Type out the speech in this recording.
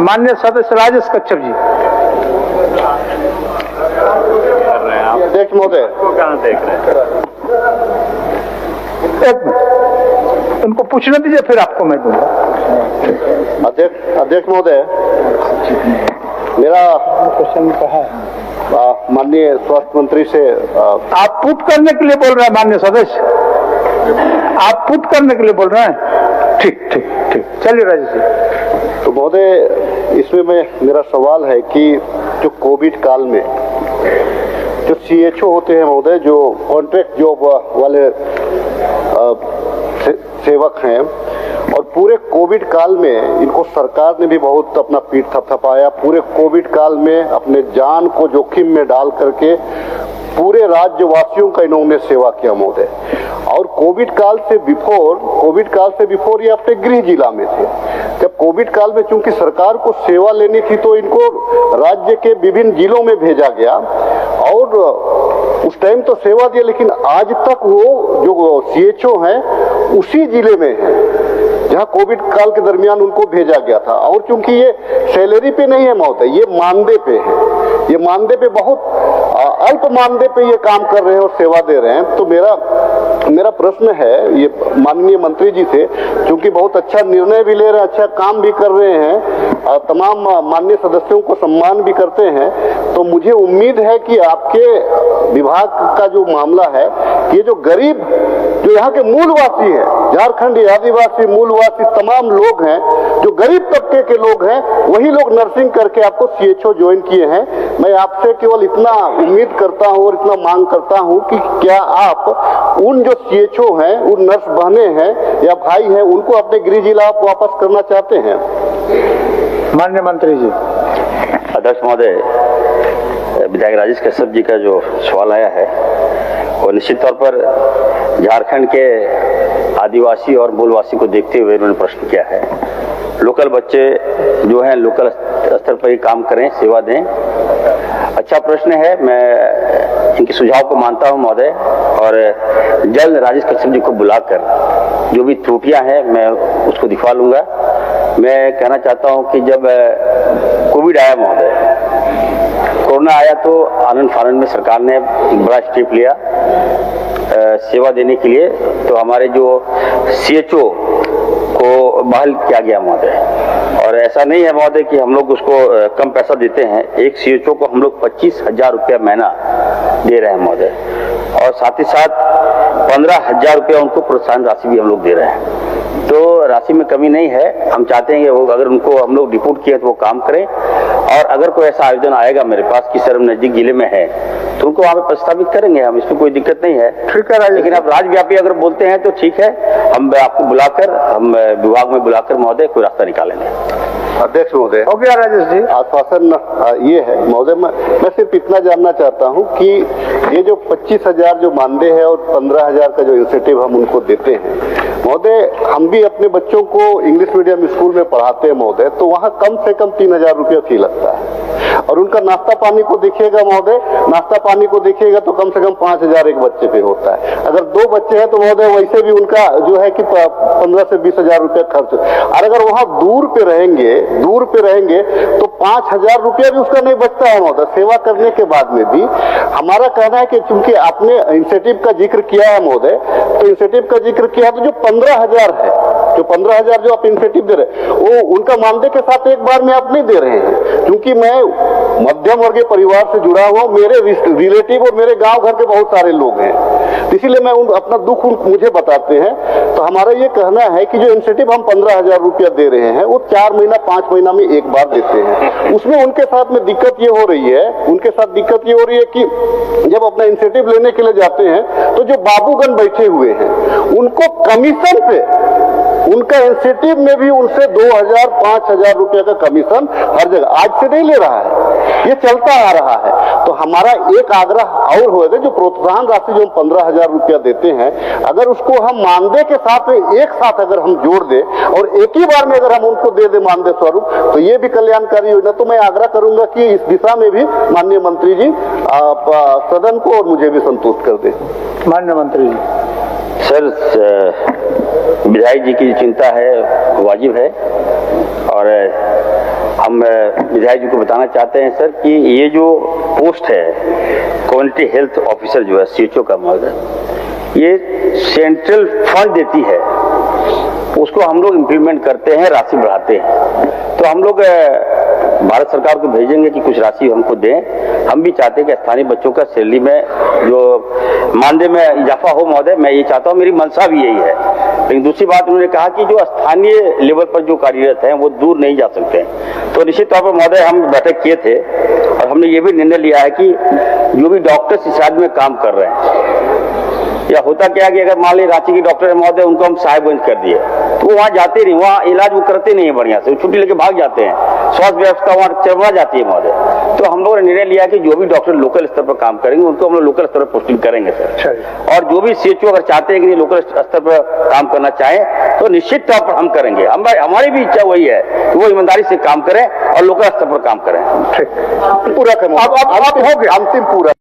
माननीय सदस्य राजेश कच्छप जी। अध्यक्ष महोदय, कहाँ देख रहे हैं? एक मिनट, उनको पूछने दीजिए, फिर आपको मैं दूंगा। अध्यक्ष महोदय, मेरा क्वेश्चन कहा है, माननीय स्वास्थ्य मंत्री से आप पुट करने के लिए बोल रहे हैं माननीय सदस्य, आप पुट करने के लिए बोल रहे हैं? ठीक ठीक ठीक, चलिए राजेश जी। तो महोदय, इसमें मेरा सवाल है कि जो कोविड काल में जो CHO होते हैं महोदय, जो कॉन्ट्रैक्ट जॉब वाले सेवक हैं, और पूरे कोविड काल में इनको सरकार ने भी बहुत अपना पीठ थपथपाया। पूरे कोविड काल में अपने जान को जोखिम में डाल करके पूरे राज्यवासियों का इन्होंने सेवा किया महोदय। और कोविड काल से बिफोर ये अपने गृह जिला में थे। जब कोविड काल में चूंकि सरकार को सेवा लेनी थी तो इनको राज्य के विभिन्न जिलों में भेजा गया और उस टाइम तो सेवा दिया, लेकिन आज तक वो जो CHO हैं उसी जिले में है जहां कोविड काल के दरमियान उनको भेजा गया था। और चूंकि ये सैलरी पे नहीं है महोदय, ये मानदेय पे है, ये मानदेय पे बहुत अल्प मानदेय पे ये काम कर रहे हैं और सेवा दे रहे हैं। तो मेरा प्रश्न है ये माननीय मंत्री जी से, क्योंकि बहुत अच्छा निर्णय भी ले रहे हैं, अच्छा काम भी कर रहे हैं, तमाम माननीय सदस्यों को सम्मान भी करते हैं, तो मुझे उम्मीद है कि आपके विभाग का जो मामला है, ये जो गरीब, जो यहाँ के मूलवासी है, झारखंडी आदिवासी मूलवासी तमाम लोग हैं, जो गरीब तबके के लोग हैं, वही लोग नर्सिंग करके आपको CHO ज्वाइन किए हैं। मैं आपसे केवल इतना उम्मीद करता हूँ और इतना मांग करता हूँ कि क्या आप उन जो CHO हैं, उन नर्स बहने हैं या भाई हैं, उनको अपने गृह जिला आप वापस करना चाहते हैं? माननीय मंत्री जी। अध्यक्ष महोदय, विधायक राजेश कश्यप जी का जो सवाल आया है वो निश्चित तौर पर झारखंड के आदिवासी और मूलवासी को देखते हुए उन्होंने प्रश्न किया है। लोकल बच्चे जो हैं लोकल स्तर पर ही काम करें, सेवा दें, अच्छा प्रश्न है। मैं इनके सुझाव को मानता हूं महोदय, और जल्द राजेश कश्यप जी को बुलाकर जो भी त्रुटियां हैं मैं उसको दिखवा लूंगा। मैं कहना चाहता हूं कि जब कोविड आया महोदय, कोरोना आया, तो आनंद फानंद में सरकार ने बड़ा स्टेप लिया सेवा देने के लिए। तो हमारे जो CHO को बहाल किया गया महोदय, और ऐसा नहीं है महोदय कि हम लोग उसको कम पैसा देते हैं। एक CHO को हम लोग 25,000 रुपया महीना दे रहे हैं महोदय, और साथ ही साथ 15,000 रुपया उनको प्रोत्साहन राशि भी हम लोग दे रहे हैं। तो राशि में कमी नहीं है। हम चाहते हैं कि वो अगर उनको हम लोग डिपोर्ट किए तो वो काम करें, और अगर कोई ऐसा आयोजन आएगा मेरे पास कि सर नजदीक जिले में है तो उनको वहां पे प्रस्तावित करेंगे हम, इसमें कोई दिक्कत नहीं है। ठीक है, लेकिन आप राज्यव्यापी अगर बोलते हैं तो ठीक है, हम आपको बुलाकर, हम विभाग में बुलाकर महोदय कोई रास्ता निकालेंगे। अध्यक्ष महोदय, हो गया राजेश जी। आश्वासन ये है महोदय, मैं सिर्फ इतना जानना चाहता हूँ कि ये जो 25,000 जो मानदेय है और 15,000 का जो इंसेंटिव हम उनको देते हैं महोदय, हम भी अपने बच्चों को इंग्लिश मीडियम स्कूल में पढ़ाते हैं महोदय, तो वहाँ कम से कम 3,000 रुपया फी लगता है। और उनका नाश्ता पानी को देखिएगा महोदय, नाश्ता पानी को देखिएगा तो कम से कम 5,000 एक बच्चे पे होता है। अगर 2 बच्चे हैं तो महोदय वैसे भी उनका जो है कि 15 से 20,000 रुपया खर्च। और अगर वहाँ दूर पे रहेंगे तो 5,000 रुपया भी उसका नहीं बचता है महोदय, सेवा करने के बाद में भी। हमारा कहना है कि चूंकि आपने इंसेंटिव का जिक्र किया है महोदय, तो इंसेंटिव का जिक्र किया तो जो 15,000 है, जो 15,000 जो आप इंसेंटिव दे रहे हैं, वो उनका मानदेय के साथ एक बार में आप नहीं दे रहे हैं। क्योंकि मैं मध्यम वर्गीय परिवार से जुड़ा हुआ, मेरे रिलेटिव और मेरे गांव घर के बहुत सारे लोग हैं, इसीलिए मैं अपना दुख मुझे बताते हैं। तो हमारा ये कहना है कि जो इंसेंटिव हम 15,000 रुपया दे रहे हैं वो 4 महीना 5 महीना में एक बार देते हैं। उसमें उनके साथ में दिक्कत ये हो रही है कि जब अपना इंसेंटिव लेने के लिए जाते हैं तो जो बाबूगण बैठे हुए हैं उनको कमीशन पे, उनका इंसेंटिव में भी उनसे 2,000 5,000 रुपया का कमीशन हर जगह आज से नहीं ले रहा है, ये चलता आ रहा है। तो हमारा एक आग्रह और होगा, जो प्रोत्साहन राशि जो हम 15,000 रुपया देते हैं, अगर उसको हम मानदेय के साथ एक साथ अगर हम जोड़ दे और एक ही बार में अगर हम उनको दे दे मानदेय स्वरूप, तो ये भी कल्याणकारी योजना। तो मैं आग्रह करूंगा कि इस दिशा में भी माननीय मंत्री जी आप सदन को और मुझे भी संतुष्ट कर दे। माननीय मंत्री जी। सर, विधायक जी की चिंता है वाजिब है, और हम हम विधायक जी को बताना चाहते हैं सर कि ये जो पोस्ट है कम्युनिटी हेल्थ ऑफिसर जो है CHO का महोदय, ये सेंट्रल फंड देती है, उसको हम लोग इम्प्लीमेंट करते हैं, राशि बढ़ाते हैं। तो हम लोग भारत सरकार को भेजेंगे कि कुछ राशि हमको दें। हम भी चाहते हैं कि स्थानीय बच्चों का सैलरी में जो मानदेय में इजाफा हो महोदय, मैं ये चाहता हूँ, मेरी मंशा भी यही है। लेकिन दूसरी बात उन्होंने कहा कि जो स्थानीय लेवल पर जो कार्यरत हैं वो दूर नहीं जा सकते हैं। तो निश्चित तौर पर महोदय हम बैठक किए थे और हमने ये भी निर्णय लिया है कि जो भी डॉक्टर्स इस राज्य में काम कर रहे हैं, या होता क्या कि अगर मान ली रांची के डॉक्टर है महोदय, उनको हम साहेबगंज कर दिए तो वो वहाँ जाते नहीं, वहाँ इलाज वो करते नहीं है बढ़िया से, छुट्टी लेके भाग जाते हैं, स्वास्थ्य व्यवस्था वहाँ चरमरा जाती है महोदय। तो हम लोगों ने निर्णय लिया कि जो भी डॉक्टर लोकल स्तर पर काम करेंगे उनको हम लोग लोकल स्तर पर पोस्टिंग करेंगे सर। और जो भी CHO अगर चाहते हैं कि लोकल स्तर पर काम करना चाहें तो निश्चित तौर पर हम करेंगे। हमारी भी इच्छा वही है कि वो ईमानदारी से काम करें और लोकल स्तर पर काम करें। पूरा करें, अब हो गया अंतिम पूरा।